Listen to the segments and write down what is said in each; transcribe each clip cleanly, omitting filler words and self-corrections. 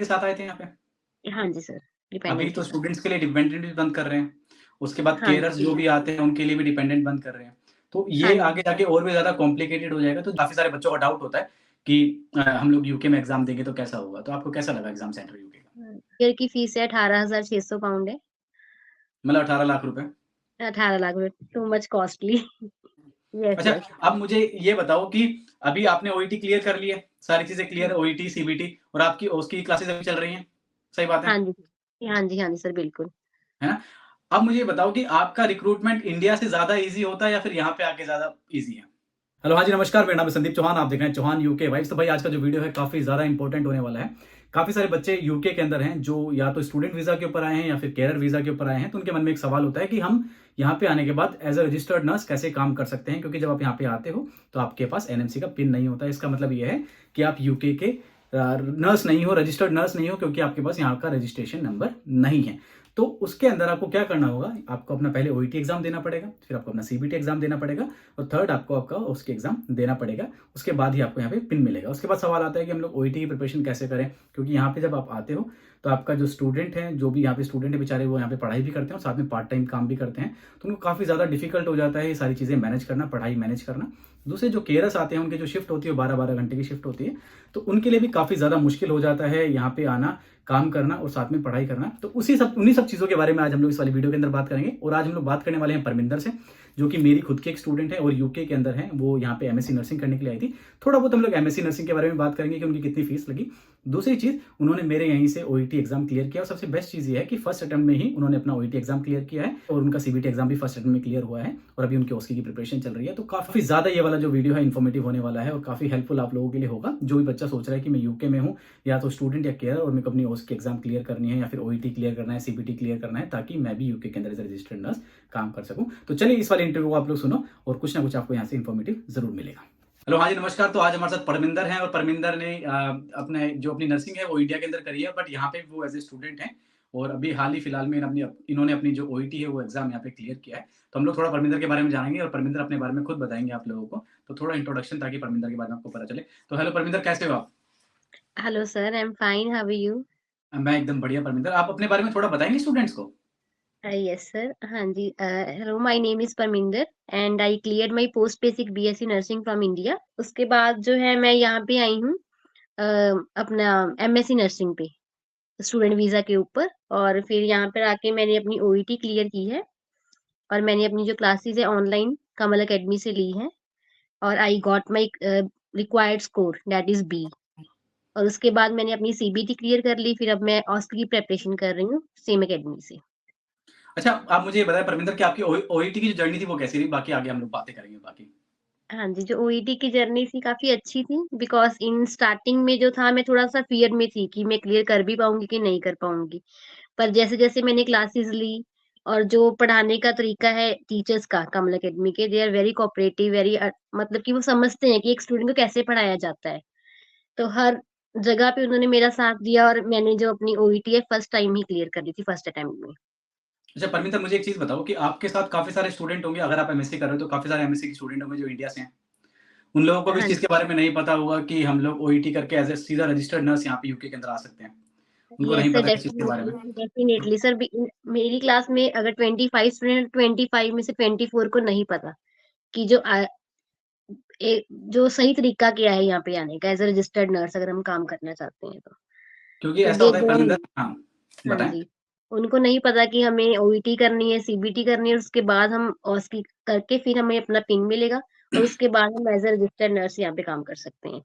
के साथ आए थे यहाँ पे? हाँ जी सर, अभी डिपेंडेंट के तो साथ। स्टूडेंट्स के लिए डिपेंडेंट भी बंद कर रहे हैं। उसके बाद हाँ केयरर्स जी, जो भी आते हैं उनके लिए भी डिपेंडेंट बंद कर रहे हैं। तो हाँ ये जी। आगे जाके और भी ज़्यादा कॉम्प्लिकेटेड हो जाएगा, तो काफ़ी सारे बच्चों का डाउट होता है कि हम लोग यूके में एग्ज़ाम देंगे तो कैसा होगा? तो आपको कैसा लगा एग्ज़ाम सेंटर यूके का? ईयर की फीस है 18,600 पाउंड है। मतलब 18 लाख रुपए। 18 लाख रुपए टू मच कॉस्टली। यस, अच्छा, यस। अब मुझे ये बताओ कि अभी आपने ओईटी क्लियर कर ली है, सारी चीज़ें क्लियर है ओईटी, सीबीटी और आपकी उसकी क्लासेस अभी चल रही हैं, सही बात है? हाँ जी। हाँ जी सर, बिल्कुल। है ना? अब मुझे ये बताओ कि आपका रिक्रूटमेंट इंडिया से ज़्यादा ईज़ी होता है या फिर यहाँ पे आके ज़्यादा ईज़ी है? हेलो, हाँ जी, नमस्कार, मेरा नाम है संदीप चौहान, आप देख रहे हैं चौहान यूके वाइब्स। तो भाई आज का जो वीडियो है काफ़ी ज़्यादा इंपॉर्टेंट होने वाला है। काफ़ी सारे बच्चे यूके के अंदर हैं जो या तो स्टूडेंट वीज़ा के ऊपर आए हैं या फिर केरर वीज़ा के ऊपर आए हैं, तो उनके मन में एक सवाल होता है कि हम यहाँ पे आने के बाद एज़ अ रजिस्टर्ड नर्स कैसे काम कर सकते हैं? क्योंकि जब आप यहाँ पे आते हो, तो आपके पास एनएमसी का पिन नहीं होता है। इसका मतलब ये है कि आप यूके के नर्स नहीं हो, रजिस्टर्ड नर्स नहीं हो क्योंकि आपके पास यहाँ का रजिस्ट्रेशन नंबर नहीं है। तो उसके अंदर आपको क्या करना होगा, आपको अपना पहले ओईटी एग्ज़ाम देना पड़ेगा, फिर आपको अपना सीबीटी एग्ज़ाम देना पड़ेगा और थर्ड आपको आपका उसके एग्ज़ाम देना पड़ेगा। उसके बाद ही आपको यहाँ पे पिन मिलेगा। उसके बाद सवाल आता है कि हम लोग ओईटी की प्रिपरेशन कैसे करें? क्योंकि यहाँ पे जब आप आते हो, तो आपका जो स्टूडेंट है, जो भी यहाँ पे स्टूडेंट है बेचारे वो यहाँ पे पढ़ाई भी करते हैं और साथ में पार्ट टाइम काम भी करते हैं। तो उनको काफ़ी ज़्यादा डिफ़िकल्ट हो जाता है ये सारी चीज़ें मैनेज करना, पढ़ाई मैनेज करना। दूसरे जो केयरर्स आते हैं, उनकी जो शिफ्ट होती है, 12-12 घंटे की शिफ्ट होती है, तो उनके लिए भी काफ़ी ज़्यादा मुश्किल हो जाता है यहाँ पे आना, काम करना और साथ में पढ़ाई करना। तो उन्हीं सब चीज़ों के बारे में आज हम लोग इस वाली वीडियो के अंदर बात करेंगे और आज हम लोग बात करने वाले हैं परमिंदर से, जो कि मेरी खुद की एक स्टूडेंट है और यूके के अंदर है। वो यहाँ पे एमएससी नर्सिंग करने के लिए आई थी। थोड़ा बहुत हम लोग एमएससी नर्सिंग के बारे में बात करेंगे कि उनकी कितनी फीस लगी। दूसरी चीज़, उन्होंने मेरे यहीं से ओईटी एग्जाम क्लियर किया और सबसे बेस्ट चीज़ ये है कि फर्स्ट अटेम्प्ट में ही उन्होंने अपना ओईटी एग्जाम क्लियर किया है और उनका सीबीटी एग्जाम भी फर्स्ट अटेम्प्ट में क्लियर हुआ है और अभी उनके ओस्की की प्रिपरेशन चल रही है। तो काफ़ी ज़्यादा ये वाला जो वीडियो है इन्फॉर्मेटिव होने वाला है और काफ़ी हेल्पफुल आप लोगों के लिए होगा। जो भी बच्चा सोच रहा है कि मैं यूके में हूँ या तो स्टूडेंट या केयर और मेरे को अपनी ओस्की एग्जाम क्लियर करनी है या फिर ओईटी क्लियर करना है, सीबीटी क्लियर करना है, ताकि मैं भी यूके के अंदर एज रजिस्टर्ड नर्स काम कर सकूं। तो चलिए इस वाले इंटरव्यू को आप लोग सुनो और कुछ ना कुछ आपको यहाँ से इन्फॉर्मेटिव जरूर मिलेगा। हेलो, हाँ जी, नमस्कार। तो आज हमारे साथ परमिंदर हैं और परमिंदर ने अपनी नर्सिंग है वो इंडिया के अंदर करी है, बट यहाँ पे वो एज ए स्टूडेंट हैं और अभी हाल ही फिलहाल में इन्होंने अपनी जो ओईटी है वो एग्जाम यहाँ पे क्लियर किया है। तो हम लोग थोड़ा परमिंदर के बारे में जानेंगे और परमिंदर अपने बारे में खुद बताएंगे आप लोगों को। तो थोड़ा इंट्रोडक्शन ताकि परमिंदर के बारे में आपको पता चले। तो हेलो परमिंदर, कैसे हो आप? Hello sir, I am fine, how are you? मैं एकदम बढ़िया परमिंदर। आप अपने बारे में थोड़ा बताएंगे स्टूडेंट्स को? यस सर, हाँ जी। Hello, my name is Parminder and I cleared my post basic BSc nursing from India. उसके बाद जो है मैं यहाँ पे आई हूँ अ, अपना एमएससी नर्सिंग पे, स्टूडेंट वीज़ा के ऊपर। और फिर यहाँ पर आके मैंने अपनी ओईटी क्लियर की है और मैंने अपनी जो क्लासेस है ऑनलाइन कमल अकेडमी से ली है और I got my required score that is B. और उसके बाद मैंने अपनी सीबीटी क्लियर कर ली, फिर अब मैं ऑस्की की प्रिपरेशन कर रही हूँ सेम अकेडमी से। अच्छा, आप मुझे ये बताएं परमिंदर कि आपकी ओईटी की जो जर्नी थी वो कैसी रही? बाकी आगे हम लोग बातें करेंगे बाकी। हाँ जी, जो ओईटी की जर्नी थी काफ़ी अच्छी थी बिकॉज़ इन स्टार्टिंग में जो था मैं थोड़ा-सा फ़ियर में थी कि मैं क्लियर कर भी पाऊँगी कि नहीं कर पाऊँगी। पर जैसे-जैसे मैंने क्लासेस ली और जो पढ़ाने का तरीका है टीचर्स का कमल अकेडमी के, they are very cooperative, very मतलब कि वो समझते हैं कि एक स्टूडेंट को कैसे पढ़ाया जाता है। तो हर जगह पे उन्होंने मेरा साथ दिया और मैंने जो अपनी ओईटी है फर्स्ट टाइम ही क्लियर कर दी थी, फर्स्ट अटेम्प्ट में। अच्छा परमिंदर, मुझे एक चीज़ बताओ कि आपके साथ काफ़ी सारे स्टूडेंट होंगे, अगर आप एमएससी कर रहे हो तो काफ़ी सारे एमएससी के स्टूडेंट होंगे जो इंडिया से हैं। उन लोगों को भी इस हाँ चीज़ के जी। बारे में नहीं पता होगा कि हम लोग ओईटी करके एज़ अ सीधा रजिस्टर्ड नर्स यहाँ पे यूके के अंदर आ सकते हैं। उनको यस नहीं सर, पता इस चीज़ के बारे में। Definitely, definitely sir. मेरी क्लास में अगर 25 स्टूडेंट, 25 में से 24 को नहीं पता कि जो सही तरीका क्या है यहाँ पे आने का एज़ अ रजिस्टर्ड नर्स अगर हम काम करना चाहते हैं तो। क्योंकि तो ऐसा दे होता है डोंट परमिंदर, नो। हाँ, हाँ बताएँ? जी। उनको नहीं पता कि हमें ओईटी करनी है, सीबीटी करनी है और उसके बाद हम ऑस्की करके फिर हमें अपना पिन मिलेगा और उसके बाद हम एज़ अ रजिस्टर्ड नर्स यहाँ पे काम कर सकते हैं।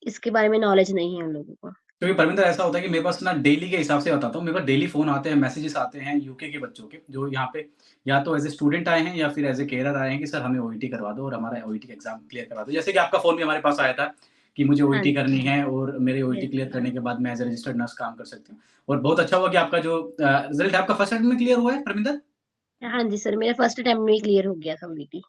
इसके बारे में नॉलेज नहीं है उन लोगों को। क्योंकि परमिंदर ऐसा होता है कि मेरे पास ना डेली के हिसाब से बताता हूँ, मेरे पास डेली फ़ोन आते हैं, मैसेजेस आते हैं यूके के बच्चों के, जो यहाँ पे या तो एज़ अ स्टूडेंट आए हैं या फिर एज़ अ केयरर आए हैं कि सर हमें ओईटी करवा दो और हमारा ओईटी का एग्ज़ाम क्लियर करवा दो। जैसे कि आपका फ़ोन भी हमारे पास आया था कि मुझे हाँ ओईटी जी। करनी है और मेरे ओईटी यस। क्लियर करने के बाद मैं एज़ अ रजिस्टर्ड नर्स काम कर सकती हूँ। और बहुत अच्छा हुआ कि आपका जो रिज़ल्ट है आपका फर्स्ट अटेम्प्ट में क्लियर हुआ है परमिंदर? हाँ जी सर, मेरा फर्स्ट अटेम्प्ट में ही क्लियर हो गया था ओईटी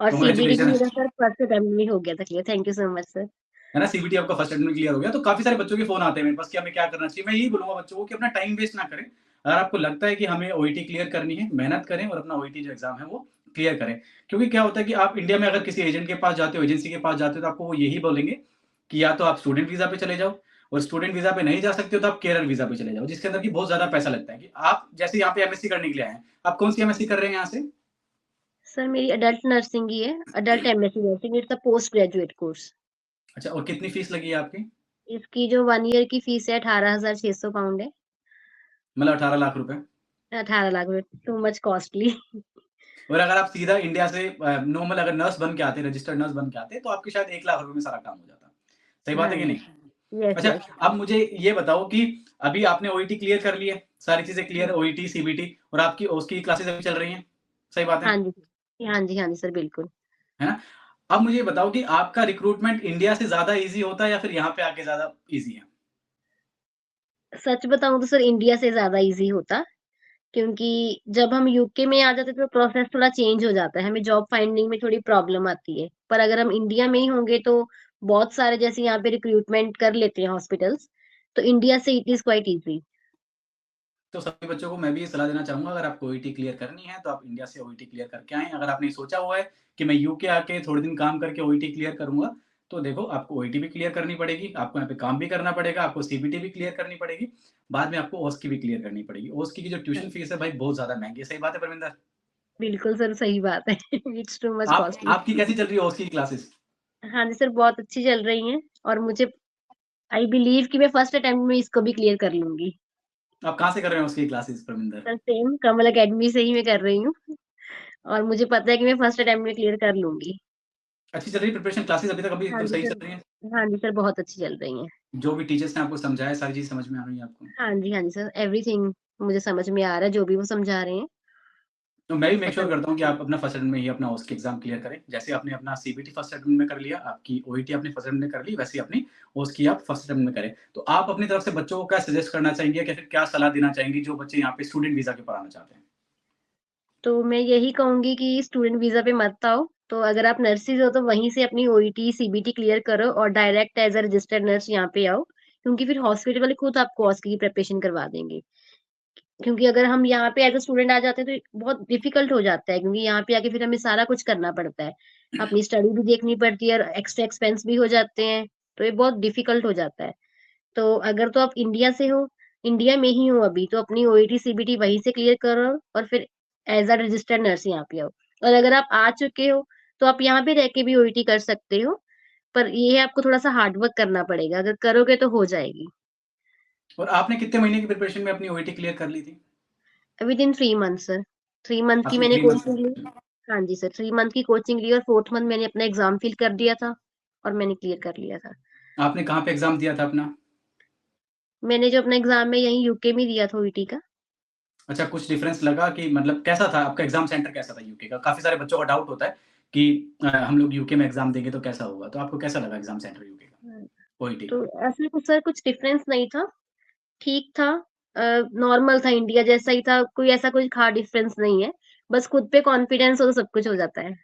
और सीबीटी भी मेरा कांग्रेचुलेशंस। सर फर्स्ट अटेम्प्ट में ही हो गया था clear. Thank you so much sir. है ना? सीबीटी आपका फर्स्ट अटेम्प्ट में क्लियर हो गया, तो काफ़ी सारे बच्चों के फ़ोन आते हैं मेरे पास कि हमें क्या करना चाहिए। मैं यही बोलूँगा बच्चों को कि अपना टाइम वेस्ट ना करें। अगर आपको लगता है कि हमें ओईटी क्लियर करनी है, मेहनत करें और अपना ओईटी जो एग्ज़ाम है वो क्लियर करें। क्योंकि क्या होता है कि आप इंडिया में अगर किसी एजेंट के पास जाते हो, एजेंसी के पास जाते हो, तो आपको वो यही बोलेंगे कि या तो आप स्टूडेंट वीज़ा पे चले जाओ और स्टूडेंट वीज़ा पे नहीं जा सकते हो तो आप केरल वीज़ा पे चले जाओ, जिसके अंदर कि बहुत ज़्यादा पैसा लगता है। कि आप जैसे यहाँ पे एमएससी करने के लिए आए हैं, आप कौन-सी एमएससी कर रहे हैं यहाँ से? सर मेरी अडल्ट नर्सिंग ही है, adult MSc nursing, it's a post graduate course. अच्छा, और कितनी फीस लगी है आपकी? इसकी जो 1 ईयर की फीस है 18,600 पाउंड है। मतलब 18 लाख रुपए। 18 लाख रुपए, टू मच कॉस्टली। और अगर आप सीधा इंडिया से नॉर्मल अगर नर्स बन के आते, रजिस्टर्ड नर्स बन के आते, तो आपके शायद 1 लाख रुपए में सारा काम हो जाता। सही बात हाँ है कि जी। नहीं? यस, अच्छा, यस। अब मुझे ये बताओ कि अभी आपने ओईटी क्लियर कर ली है, सारी चीज़ें क्लियर है, ओईटी, सीबीटी और आपकी ओस्की की क्लासेस अभी चल रही हैं, सही बात है? हाँ जी। हाँ जी, हाँ जी सर, बिल्कुल। है ना? अब मुझे ये बताओ कि आपका रिक्रूटमेंट इंडिया से ज़्यादा ईज़ी होता है या फिर यहाँ पे आके ज़्यादा ईज़ी है? सच बताऊँ तो सर इंडिया से ज़्यादा ईज़ी होता, क्योंकि जब हम यूके में आ जाते तो प्रोसेस थोड़ा चेंज हो जाता है, हमें जॉब फाइंडिंग में थोड़ी प्रॉब्लम आती है। पर अगर हम इंडिया में ही होंगे तो बहुत सारे जैसे यहाँ पे रिक्रूटमेंट कर लेते हैं हॉस्पिटल्स, तो इंडिया से इट इज़ क्वाइट ईज़ी। तो सभी बच्चों को मैं भी ये सलाह देना चाहूँगा, अगर आपको ओईटी क्लियर करनी है, तो आप इंडिया से ओईटी क्लियर करके आएँ। अगर आपने सोचा हुआ है कि मैं यूके आके थोड़े दिन काम करके ओईटी क्लियर करूँगा, तो देखो आपको ओईटी भी क्लियर करनी पड़ेगी, आपको यहाँ पे काम भी करना पड़ेगा, आपको सीबीटी भी क्लियर करनी पड़ेगी, बाद में आपको ओस्की भी क्लियर करनी पड़ेगी। ओस्की की जो हाँ, ट्यूशन फीस है भाई बहुत ज़्यादा महँगी है, सही बात है परविंदर? बिल्कुल सर, सही बात है। इट्स टू मच आप कॉस्टली। आपकी कैसी चल रही है ओस्की की क्लासेस? हाँ जी सर, बहुत अच्छी चल रही हैं और मुझे आई बिलीव कि मैं फर्स्ट अटेम्प्ट में इसको भी क्लियर कर लूँगी। आप कहाँ से कर रहे हैं ओस्की की क्लासेस परविंदर? सर सेम कमल अकेडमी से ही मैं कर रही हूँ और मुझे पता है कि मैं फर्स्ट अटेम्प्ट में क्लियर कर लूँगी। अच्छी चल रही है प्रिपरेशन क्लासेस अभी तक अभी हाँ एकदम जी सही सर। चल रही है? हाँ जी सर, बहुत अच्छी चल रही हैं। जो भी टीचर्स ने आपको समझाया सारी चीज़ समझ में आ रही है आपको? हाँ जी सर, एवरीथिंग मुझे समझ में आ रहा है, जो भी वो समझा रहे हैं। तो मैं भी मेक श्योर पसंद करता हूँ कि आप अपना फर्स्ट अटेम्प्ट में ही अपना ओस्की एग्ज़ाम क्लियर करें। जैसे आपने अपना सीबीटी फर्स्ट अटेम्प्ट में कर लिया, आपकी ओईटी आपने फर्स्ट अटेम्प्ट में कर ली, वैसे ही अपनी ओस्की आप फर्स्ट अटेम्प्ट में करें। तो आप अपनी तरफ से बच्चों को क्या सजेस्ट करना चाहेंगे या फिर क्या सलाह देना चाहेंगी जो बच्चे यहाँ पे स्टूडेंट वीज़ा के पढ़ाना चाहते हैं? तो मैं यही कहूँगी कि स्टूडेंट वीज़ा पे मत आओ। तो अगर आप नर्सेज़ हो तो वहीं से अपनी ओईटी, सीबीटी क्लियर करो और direct as a registered nurse यहाँ पे आओ। क्योंकि फिर हॉस्पिटल वाले खुद आपको ओस्की की प्रिपरेशन करवा देंगे। क्योंकि अगर हम यहाँ पे एज़ अ स्टूडेंट आ जाते हैं तो बहुत डिफ़िकल्ट हो जाता है, क्योंकि यहाँ पे आके फिर हमें सारा कुछ करना पड़ता है। अपनी स्टडी भी देखनी पड़ती है और एक्स्ट्रा एक्सपेंस भी हो जाते हैं, तो ये बहुत डिफ़िकल्ट हो जाता है। तो अगर तो आप इंडिया से हो, इंडिया में ही हो अभी, तो अपनी ओईटी, सीबीटी वहीं से क्लियर करो और फिर एज़ अ रजिस्टर्ड नर्स यहाँ पे आओ। और अगर आप आ चुके हो, तो आप यहाँ पे रह के भी ओईटी कर सकते हो, पर ये है आपको थोड़ा-सा हार्ड वर्क करना पड़ेगा, अगर करोगे तो हो जाएगी। और आपने कितने महीने की प्रिपरेशन में अपनी ओईटी क्लियर कर ली थी? Within 3 months sir. 3 मंथ की आपने मैंने 3 मंथ्स कोचिंग ली। में हाँ जी सर, 3 मंथ की कोचिंग ली और 4th मंथ मैंने अपना एग्ज़ाम फ़िल कर दिया था और मैंने क्लियर कर लिया था। आपने कहाँ पे एग्ज़ाम दिया था अपना? मैंने जो अपना एग्ज़ाम है यहीं यूके में दिया था ओईटी का। अच्छा, कुछ डिफरेंस लगा कि मतलब कैसा था आपका एग्ज़ाम सेंटर कैसा था यूके का? काफ़ी सारे बच्चों का डाउट होता है कि हम लोग यूके में एग्ज़ाम देंगे तो कैसा होगा? तो आपको कैसा लगा एग्ज़ाम सेंटर यूके का? हाँ, ओईटी का? तो ऐसा कुछ सर कुछ डिफ़रेंस नहीं था, ठीक था। नॉर्मल था, इंडिया जैसा ही था, कोई ऐसा कोई ख़ास डिफ़रेंस नहीं है। बस खुद पे कॉन्फिडेंस हो तो सब कुछ हो जाता है।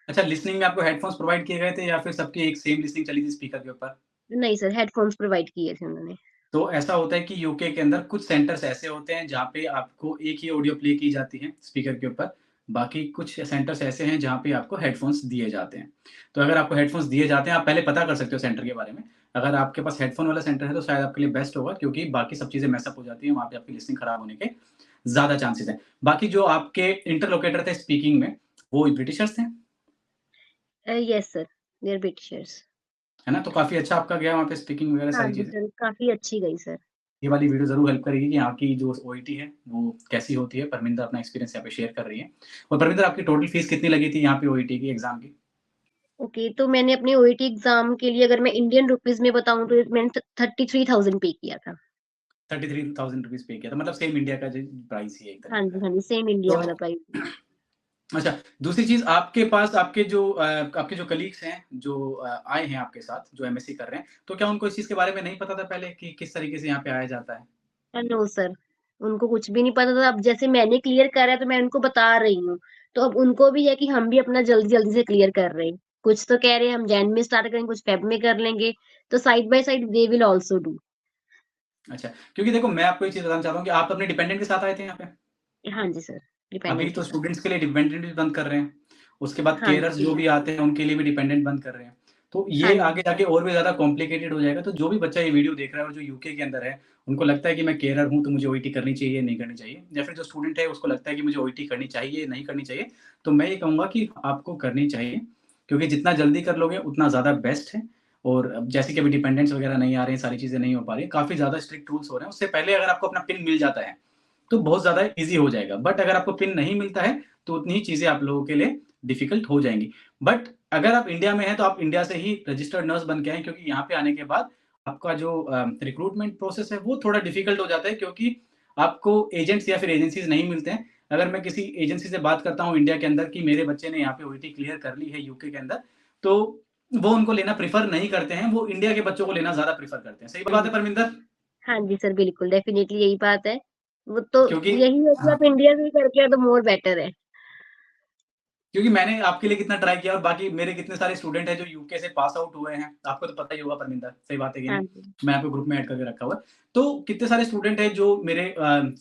अच्छा, लिसनिंग में आपको हेडफ़ोन्स प्रोवाइड किए गए थे या फिर सबकी एक सेम लिसनिंग चली थी स्पीकर के ऊपर? नहीं सर, हेडफ़ोन्स प्रोवाइड किए थे उन्होंने। तो ऐसा होता है कि यूके के अंदर कुछ सेंटर्स ऐसे होते हैं जहाँ पे आपको एक ही ऑडियो प्ले की जाती है स्पीकर के ऊपर। बाकी कुछ सेंटर्स ऐसे हैं जहाँ पे आपको हेडफ़ोन्स दिए जाते हैं। तो अगर आपको हेडफ़ोन्स दिए जाते हैं, आप पहले पता कर सकते हो सेंटर के बारे में। अगर आपके पास हेडफ़ोन वाला सेंटर है तो शायद आपके लिए बेस्ट होगा क्योंकि बाकी सब चीज़ें मिस अप हो जाती हैं, वहाँ पे आपकी लिसनिंग खराब होने के ज़्यादा चांसेज़ हैं। बाकी जो आपके इंटरलोकेटर थे स्पीकिंग में, वो ब्रिटिशर्स थे, yes sir, they are Britishers. है ना? तो काफ़ी अच्छा आपका गया वहाँ पे स्पीकिंग वगैरह हाँ सारी जी चीज़ें। सर, काफ़ी अच्छी गई सर। ये वाली वीडियो ज़रूर हेल्प करेगी कि यहाँ की जो ओईटी है, वो कैसी होती है। परमिंदर अपना एक्सपीरियंस यहाँ पे शेयर कर रही हैं। और परमिंदर आपकी टोटल फीस कितनी लगी थी यहाँ पे ओईटी की एग्ज़ाम की? ओके, तो मैंने अपने ओईटी एग्ज़ाम के लिए अगर मैं इंडियन रुपीज़ में बताऊँ तो मैंने 33,000 पे किया था। 33,000 रुपीज़ पे किया था, मतलब सेम इंडिया का जो प्राइस ही है एक तरीके का। हाँ जी, सेम इंडिया तो वाला प्राइस। अच्छा, दूसरी चीज़ आपके पास आपके जो कलीग्स हैं, जो आए हैं आपके साथ, जो एमएससी कर रहे हैं, तो क्या उनको इस चीज़ के बारे में नहीं पता था पहले कि किस तरीके से यहाँ पे आया जाता है? नो सर, उनको कुछ भी नहीं पता था। अब जैसे मैंने क्लियर करा है तो मैं उनको बता रही हूँ। तो अब उनको भी है कि हम भी अपना जल्दी-जल्दी से क्लियर कर रहे हैं। कुछ तो कह रहे हैं हम जैन में स्टार्ट करेंगे, कुछ फेब में कर लेंगे। तो side by side they will also do. अच्छा, क्योंकि देखो मैं आपको ये चीज़ बताना चाहता हूँ कि आप अपने डिपेंडेंट के साथ आए थे यहाँ पे? हाँ जी सर, अभी डिपेंडेंट के तो साथ। स्टूडेंट्स के लिए डिपेंडेंट भी बंद कर रहे हैं। उसके बाद हाँ केयरर्स जी। जो भी आते हैं, उनके लिए भी डिपेंडेंट बंद कर रहे हैं। तो हाँ ये आगे जी। जाके और भी ज़्यादा कॉम्प्लिकेटेड हो जाएगा। तो जो भी बच्चा ये वीडियो देख रहा है और जो यूके के अंदर है, उनको लगता है कि मैं केयरर हूँ, तो मुझे ओईटी करनी चाहिए, नहीं करनी चाहिए, या फिर जो स्टूडेंट है उसको लगता है कि मुझे ओईटी करनी चाहिए, नहीं करनी चाहिए, तो मैं ये कहूँगा कि आपको करनी चाहिए, क्योंकि जितना जल्दी कर लोगे उतना ज़्यादा बेस्ट है। और अब जैसे कि अभी डिपेंडेंट्स वगैरह नहीं आ रहे हैं, सारी चीज़ें नहीं हो पा रही हैं, काफ़ी ज़्यादा स्ट्रिक्ट रूल्स हो रहे हैं। उससे पहले अगर आपको अपना पिन मिल जाता है, तो बहुत ज़्यादा ईज़ी हो जाएगा। बट अगर आपको पिन नहीं मिलता है, तो उतनी ही चीज़ें आप लोगों के लिए डिफ़िकल्ट हो जाएँगी। बट अगर आप इंडिया में हैं, तो आप इंडिया से ही रजिस्टर्ड नर्स बन के आएँ, क्योंकि यहाँ पे आने के बाद आपका जो रिक्रूटमेंट प्रोसेस है, वो थोड़ा डिफ़िकल्ट हो जाता है, क्योंकि आपको एजेंट्स या फिर एजेंसीज़ नहीं मिलते हैं। अगर मैं किसी एजेंसी से बात करता हूँ इंडिया के अंदर कि मेरे बच्चे ने यहाँ पे ओईटी क्लियर कर ली है यूके के अंदर, तो वो उनको लेना प्रेफ़र नहीं करते हैं, वो इंडिया के बच्चों को लेना ज़्यादा प्रेफ़र करते हैं। सही हाँ बात जी। है परमिंदर? हाँ जी सर, बिल्कुल डेफ़िनेटली यही बात है। वो तो क्योंकि यही है कि हाँ। आप इंडिया से ही करके आए तो मोर बेटर है। क्योंकि मैंने आपके लिए कितना ट्राई किया और बाकी मेरे कितने सारे स्टूडेंट हैं जो यूके से पास आउट हुए हैं। आपको तो पता ही होगा परमिंदर, सही बात है कि हाँ नहीं? जी। मैं आपको ग्रुप में ऐड करके रखा हुआ है। तो कितने सारे स्टूडेंट हैं जो मेरे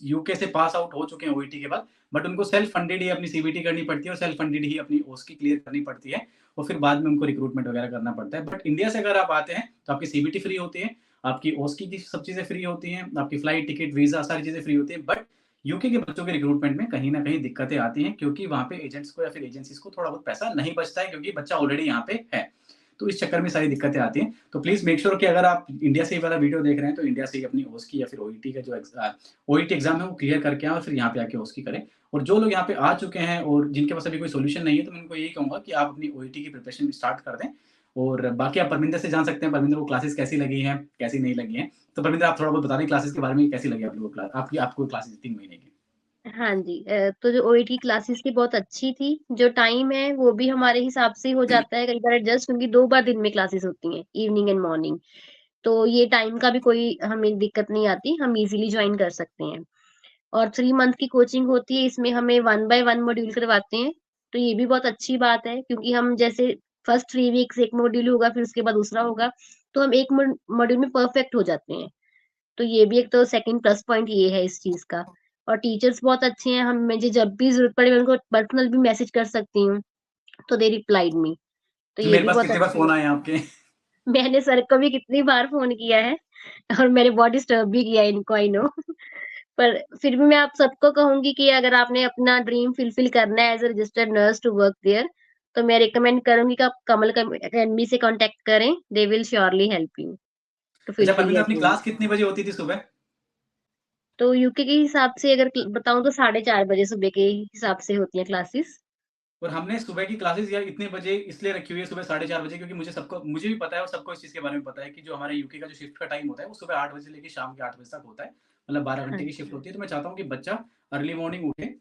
यूके से पास आउट हो चुके हैं ओईटी के बाद, बट उनको सेल्फ फंडेड ही अपनी सीबीटी करनी पड़ती है और सेल्फ फंडेड ही अपनी ओस्की क्लियर करनी पड़ती है और फिर बाद में उनको रिक्रूटमेंट वगैरह करना पड़ता है। बट इंडिया से अगर आप आते हैं, तो आपकी सीबीटी फ्री होती है, आपकी ओस्की की सब चीज़ें फ्री होती हैं, आपकी फ्लाइट, टिकट, वीज़ा सारी चीज़ें फ्री होती हैं। बट यूके के बच्चों के रिक्रूटमेंट में कहीं न कहीं दिक्कतें आती हैं, क्योंकि वहाँ पे एजेंट्स को या फिर एजेंसीज़ को थोड़ा बहुत पैसा नहीं बचता है, क्योंकि बच्चा ऑलरेडी यहाँ पे है। तो इस चक्कर में सारी दिक्कतें आती हैं। तो प्लीज़ मेक श्योर कि अगर आप इंडिया से ये वाला वीडियो देख रहे हैं, तो इंडिया से ही अपनी ओस्की या फिर ओईटी का जो ओईटी एग्ज़ाम है वो क्लियर करके आएँ और फिर यहाँ पे आके ओस्की करें। और जो लोग यहाँ पे आ चुके हैं और जिनके पास अभी कोई सॉल्यूशन नहीं है, तो मैं उनको यही कहूँगा कि आप अपनी ओईटी की प्रिपरेशन स्टार्ट कर दें। और बाकी आप परमिंदर से जान सकते हैं, परमिंदर को क्लासेस कैसी लगी हैं, कैसी नहीं लगी हैं। तो परमिंदर आप थोड़ा बहुत बता दें क्लासेस के बारे में, कैसी लगी आप लोगों को क्लास आपकी आपको क्लासेस 3 महीने की? हाँ जी, तो जो ओईटी क्लासेस थी बहुत अच्छी थी। जो टाइम है वो भी हमारे हिसाब से ही हो जाता है कई बार एडजस्ट, क्योंकि 2 बार दिन में क्लासेस होती हैं, इवनिंग एंड मॉर्निंग। तो ये टाइम का भी कोई हमें दिक्कत नहीं आती, हम ईज़िली जॉइन कर सकते हैं। और 3 मंथ की कोचिंग होती है, इसमें हमें 1 बाय 1 मॉड्यूल करवाते हैं। तो ये भी बहुत अच्छी बात है, क्योंकि हम जैसे फर्स्ट 3 वीक्स एक मॉड्यूल होगा, फिर उसके बाद दूसरा होगा, तो हम एक मॉड्यूल में परफेक्ट हो जाते हैं। तो ये भी एक तो सेकंड प्लस पॉइंट ये है इस चीज़ का। और टीचर्स बहुत अच्छे हैं, हम मुझे जब भी ज़रूरत पड़े मैं उनको पर्सनल भी मैसेज कर सकती हूँ, तो दे रिप्लाइड मी। तो ये मेरे भी पास बहुत कितनी बार अच्छी फ़ोन है। आए हैं आपके? मैंने सर को भी कितनी बार फ़ोन किया है और मैंने बहुत डिस्टर्ब भी किया है इनको, आई नो। पर फिर भी मैं आप सबको कहूँगी कि अगर आपने अपना ड्रीम फुलफिल करना है as a registered nurse to work there, तो मैं रिकमेंड करूँगी कि आप कमल अकेडमी से कॉन्टैक्ट करें, they will surely help you to अच्छा फुलफिल परमिंदर, योर अपनी ड्रीम। क्लास कितनी बजे होती थी सुबह? तो यूके के हिसाब से अगर बताऊँ तो 4:30 बजे सुबह के हिसाब से होती हैं क्लासेस। और हमने सुबह की क्लासेस यार इतने बजे इसलिए रखी हुई है, सुबह 4:30 बजे, क्योंकि मुझे भी पता है और सबको इस चीज़ के बारे में पता है कि जो हमारे यूके का जो शिफ्ट का टाइम होता है, वो सुबह 8 बजे से लेके शाम के 8 बजे तक होता है। मतलब 12 हाँ घंटे की शिफ्ट जी। होती है, तो मैं चाहता हूँ कि बच्चा अर्ली मॉर्निंग उठे,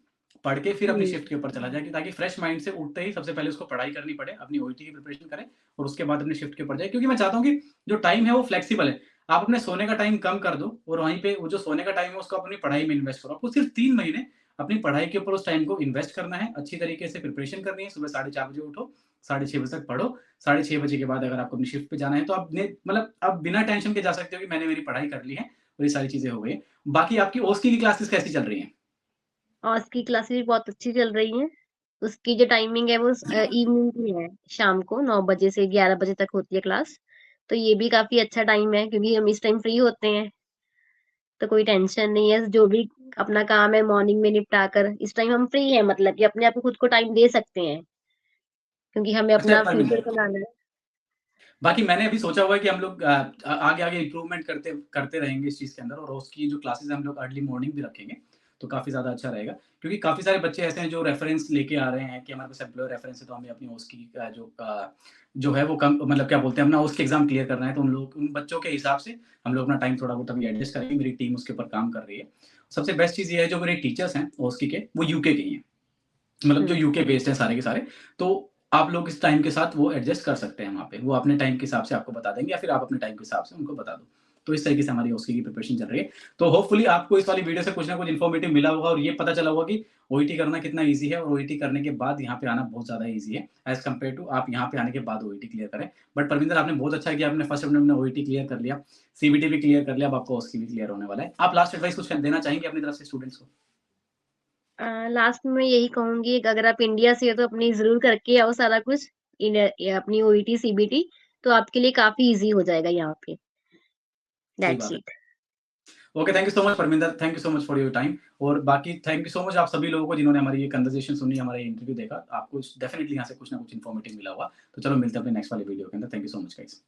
पढ़ के फिर अपनी हुँ। शिफ्ट के ऊपर चला जाए, कि ताकि फ्रेश माइंड से उठते ही सबसे पहले उसको पढ़ाई करनी पड़े, अपनी ओईटी की प्रिपरेशन करे और उसके बाद अपनी शिफ्ट के ऊपर जाए। क्योंकि मैं चाहता हूँ कि जो टाइम है वो फ्लेक्सिबल है। आप अपने सोने का टाइम कम कर दो और वहीं पे वो जो सोने का टाइम है उसको अपनी पढ़ाई में इन्वेस्ट करो। आपको सिर्फ 3 महीने अपनी पढ़ाई के ऊपर उस टाइम को इन्वेस्ट करना है, अच्छी तरीके से प्रिपरेशन करनी है, सुबह 4:30 बजे उठो, 6:30 बजे तक पढ़ो, 6:30 बजे के बाद अगर आपको अपनी शिफ्ट पे जाना है, तो आप बिना टेंशन के जा सकते हो कि मैंने मेरी पढ़ाई कर ली है और ये सारी चीज़ें हो गई हैं। बाकी आपकी ओस्की की क्लासेस कैसी चल रही हैं? और उसकी क्लासेस भी बहुत अच्छी चल रही हैं। उसकी जो टाइमिंग है वो इवनिंग की है, शाम को 9 बजे से 11 बजे तक होती है क्लास। तो ये भी काफ़ी अच्छा टाइम है, क्योंकि हम इस टाइम फ्री होते हैं, तो कोई टेंशन नहीं है। जो भी अपना काम है मॉर्निंग में निपटा कर इस टाइम हम फ्री हैं, मतलब कि अपने आप को खुद को टाइम दे सकते हैं, क्योंकि हमें अच्छा अपना फ्यूचर परमिंदर, बनाना है। बाकी मैंने अभी सोचा हुआ है कि हम लोग आगे-आगे इम्प्रूवमेंट करते करते रहेंगे इस चीज़ के अंदर, और उसकी जो क्लासेस हैं हम लोग अर्ली मॉर्निंग भी रखेंगे, तो काफ़ी ज़्यादा अच्छा रहेगा। क्योंकि काफ़ी सारे बच्चे ऐसे हैं जो रेफ़रेंस लेके आ रहे हैं कि हमारे पास एम्प्लॉयर रेफ़रेंस है, तो हमें अपनी उसकी जो है वो कम, मतलब क्या बोलते हैं, अपना उसके एग्ज़ाम क्लियर करना है, तो उन बच्चों के हिसाब से हम लोग अपना टाइम थोड़ा बहुत अभी एडजस्ट करेंगे। मेरी टीम उसके ऊपर काम कर रही है। सबसे बेस्ट चीज़ ये है, जो मेरे टीचर्स हैं ओस्की के, वो यूके के ही हैं। मतलब जो हुँ। यूके बेस्ड हैं सारे के सारे, तो आप लोग इस टाइम के साथ वो एडजस्ट कर सकते हैं वहाँ पे। वो अपने टाइम के हिसाब से आपको बता देंगे या फिर आप अपने टाइम के हिसाब से उनको बता दो। तो इस तरीके से हमारी ओस्की की प्रिपरेशन चल रही है। तो होपफुली आपको इस वाली वीडियो से कुछ ना कुछ इन्फॉर्मेटिव मिला होगा और ये पता चला होगा कि ओईटी करना कितना ईज़ी है और ओईटी करने के बाद यहाँ पे आना बहुत ज़्यादा ईज़ी है, एज़ कम्पेयर टू आप यहाँ पे आने के बाद ओईटी क्लियर करें। बट परविंदर, आपने बहुत अच्छा किया, आपने फर्स्ट अटेम्प्ट में ओईटी क्लियर कर लिया, सीबीटी भी क्लियर कर लिया, अब आपका ओस्की भी क्लियर होने वाला है। आप लास्ट एडवाइस कुछ देना चाहेंगे अपनी तरफ से स्टूडेंट्स को? लास्ट में मैं यही कहूँगी कि अगर आप इंडिया से हो तो अपनी ज़रूर करके आओ सारा कुछ, ये अपनी ओईटी, सीबीटी। तो आपके लिए काफ़ी ईज़ी हो जाएगा यहाँ पे। सही दैट्स बात है। It. Okay, thank you so much Parminder, thank you so much for your time. और बाकी थैंक यू सो मच आप सभी लोगों को जिन्होंने हमारी ये कन्वर्सेशन सुनी, हमारा ये इंटरव्यू देखा। आपको डेफिनिटली यहाँ से कुछ ना कुछ इन्फॉर्मेटिव मिला होगा। तो चलो मिलते हैं अपने नेक्स्ट वाले वीडियो के अंदर। Thank you so much guys.